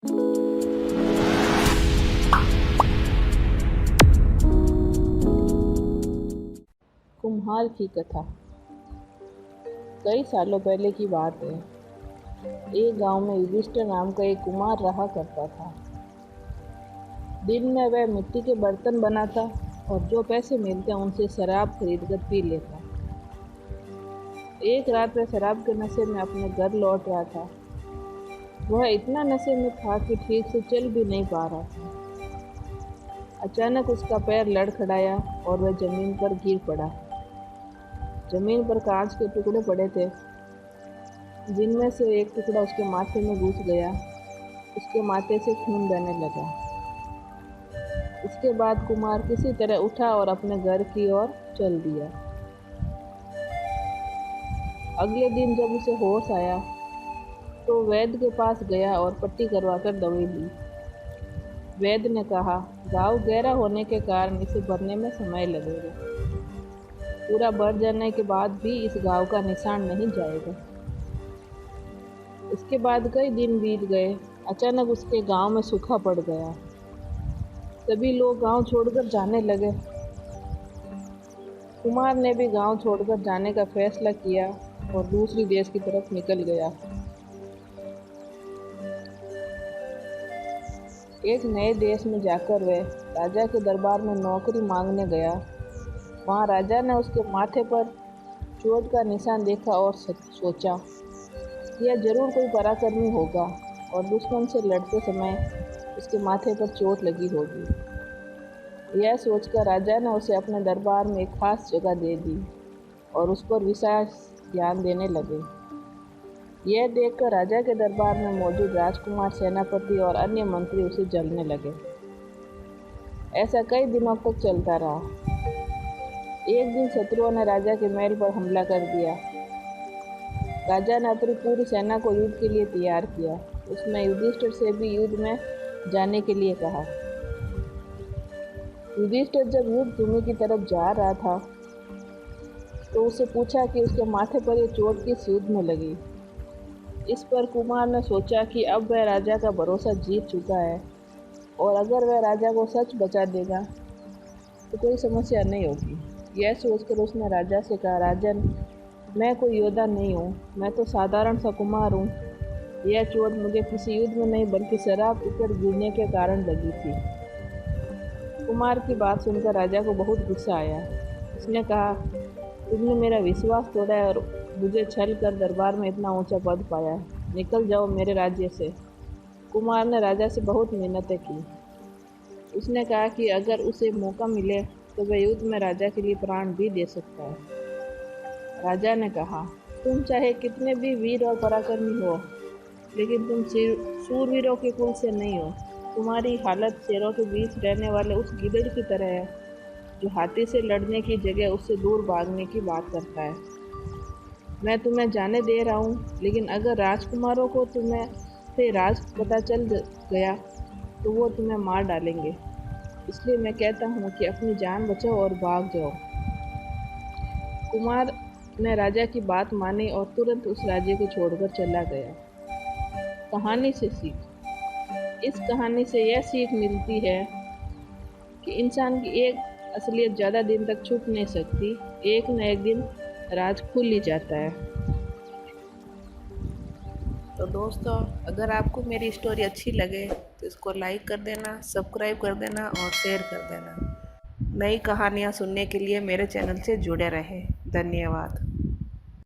कुम्हार की कथा। कई सालों पहले की बात है। एक गांव में युधिष्ठिर नाम का एक कुम्हार रहा करता था। दिन में वह मिट्टी के बर्तन बनाता और जो पैसे मिलते उनसे शराब खरीदकर पी लेता। एक रात वह शराब के नशे में अपने घर लौट रहा था। वह इतना नशे में था कि ठीक से चल भी नहीं पा रहा था। अचानक उसका पैर लड़खड़ाया और वह जमीन पर गिर पड़ा। जमीन पर कांच के टुकड़े पड़े थे, जिनमें से एक टुकड़ा उसके माथे में घुस गया। उसके माथे से खून बहने लगा। इसके बाद कुमार किसी तरह उठा और अपने घर की ओर चल दिया। अगले दिन जब उसे होश आया तो वैद्य के पास गया और पट्टी करवाकर दवाई ली। वैद्य ने कहा, घाव गहरा होने के कारण इसे भरने में समय लगेगा। पूरा भर जाने के बाद भी इस घाव का निशान नहीं जाएगा। इसके बाद कई दिन बीत गए। अचानक उसके गांव में सूखा पड़ गया। सभी लोग गांव छोड़कर जाने लगे। कुमार ने भी गांव छोड़कर जाने का फैसला किया और दूसरी देश की तरफ निकल गया। एक नए देश में जाकर वह राजा के दरबार में नौकरी मांगने गया। वहां राजा ने उसके माथे पर चोट का निशान देखा और सोचा, यह जरूर कोई पराक्रमी होगा और दुश्मन से लड़ते समय उसके माथे पर चोट लगी होगी। यह सोचकर राजा ने उसे अपने दरबार में एक खास जगह दे दी और उस पर विशेष ध्यान देने लगे। यह देखकर राजा के दरबार में मौजूद राजकुमार, सेनापति और अन्य मंत्री उसे जलने लगे। ऐसा कई दिनों तक चलता रहा। एक दिन शत्रुओं ने राजा के महल पर हमला कर दिया। राजा ने अपनी पूरी सेना को युद्ध के लिए तैयार किया। उसने युधिष्ठिर से भी युद्ध में जाने के लिए कहा। युधिष्ठिर जब युद्ध भूमि की तरफ जा रहा था तो उससे पूछा कि उसके माथे पर यह चोट किस युद्ध में लगी। इस पर कुमार ने सोचा कि अब वह राजा का भरोसा जीत चुका है और अगर वह राजा को सच बचा देगा तो कोई समस्या नहीं होगी। यह सोचकर उसने राजा से कहा, राजन, मैं कोई योद्धा नहीं हूँ, मैं तो साधारण सा कुम्हार हूँ। यह चोट मुझे किसी युद्ध में नहीं बल्कि शराब पीकर गिरने के कारण लगी थी। कुमार की बात सुनकर राजा को बहुत गुस्सा आया। उसने कहा, तुमने मेरा विश्वास तोड़ा है और मुझे छल कर दरबार में इतना ऊंचा पद पाया है। निकल जाओ मेरे राज्य से। कुमार ने राजा से बहुत मिन्नतें की। उसने कहा कि अगर उसे मौका मिले तो वह युद्ध में राजा के लिए प्राण भी दे सकता है। राजा ने कहा, तुम चाहे कितने भी वीर और पराक्रमी हो, लेकिन तुम शूरवीरों के कुल से नहीं हो। तुम्हारी हालत शेरों के बीच रहने वाले उस गिद्ध की तरह है जो हाथी से लड़ने की जगह उससे दूर भागने की बात करता है। मैं तुम्हें जाने दे रहा हूँ, लेकिन अगर राजकुमारों को तुम्हें से राज पता चल गया तो वो तुम्हें मार डालेंगे। इसलिए मैं कहता हूँ कि अपनी जान बचाओ और भाग जाओ। कुमार ने राजा की बात मानी और तुरंत उस राज्य को छोड़कर चला गया। कहानी से सीख। इस कहानी से यह सीख मिलती है कि इंसान की एक असलियत ज़्यादा दिन तक छुप नहीं सकती। एक न एक दिन राज खुल ही जाता है। तो दोस्तों, अगर आपको मेरी स्टोरी अच्छी लगे तो इसको लाइक कर देना, सब्सक्राइब कर देना और शेयर कर देना। नई कहानियाँ सुनने के लिए मेरे चैनल से जुड़े रहें। धन्यवाद।